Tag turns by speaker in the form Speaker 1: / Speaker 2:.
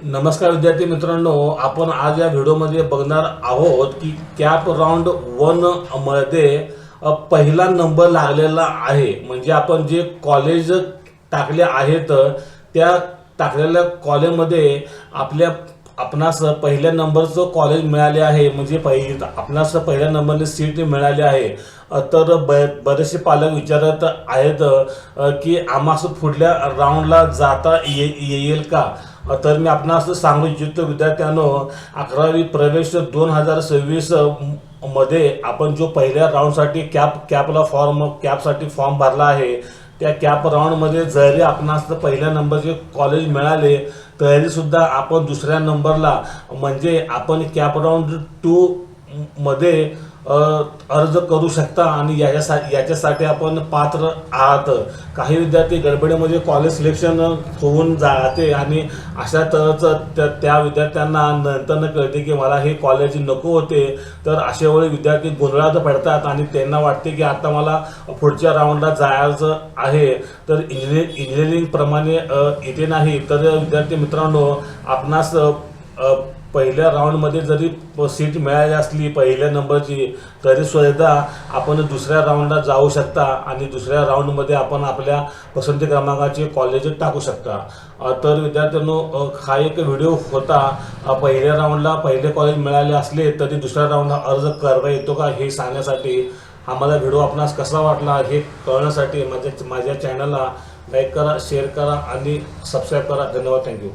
Speaker 1: नमस्कार विद्यार्थी मित्रांनो, आपण आज या व्हिडिओमध्ये बघणार आहोत की कॅप राऊंड 1 मध्ये पहिला नंबर लागलेला आहे। म्हणजे आपण जे कॉलेज टाकले आहेत त्या टाकलेल्या कॉलेजमध्ये आपणास पहिल्या नंबरचं कॉलेज मिळाले आहे। म्हणजे आपणास पहिल्या नंबरने सीट मिळाली आहे। तर बरेचसे पालक विचारत आहेत की आम्हाला पुढल्या राऊंडला जाता येईल का। तर मी आपणास सांगू इच्छितो विद्यार्थ्यांनो, 11वी प्रवेश 2026 मध्ये आपण जो पहिल्या राऊंडसाठी कॅपसाठी फॉर्म भरला आहे, त्या कॅप राऊंडमध्ये जरी आपणास पहिल्या नंबरचे कॉलेज मिळाले तरी सुद्धा आपण दुसऱ्या नंबरला म्हणजे आपण कॅप राऊंड 2 मध्ये अर्ज करू शकता आणि याच्यासाठी आपण पात्र आहात। काही विद्यार्थी गडबडीमध्ये कॉलेज सिलेक्शन होऊन जाते आणि अशातच त्या विद्यार्थ्यांना नंतर कळते की मला हे कॉलेज नको होते। तर अशा वेळी विद्यार्थी गोंधळात पडतात आणि त्यांना वाटते की आता मला पुढच्या राऊंडला जायचं आहे। तर इंजिनिअरिंग प्रमाणे इथे नाही। तर विद्यार्थी मित्रांनो, आपणास पहिल्या राऊंडमध्ये जरी सीट मिळाली असली पहिल्या नंबरची तरी सुद्धा आपण दुसऱ्या राऊंडला जाऊ शकता आणि दुसऱ्या राऊंडमध्ये आपण आपल्या पसंती क्रमांकाचे कॉलेज टाकू शकता। तर विद्यार्थ्यांनो, हा एक व्हिडिओ होता। पहिल्या राऊंडला पहिले कॉलेज मिळाले असले तरी दुसऱ्या राऊंडला अर्ज करता येतो का हे सांगण्यासाठी हा माझा व्हिडिओ आपणास कसा वाटला हे कळण्यासाठी माझ्या चॅनलला लाईक करा, शेअर करा आणि सबस्क्राईब करा। धन्यवाद, थँक्यू।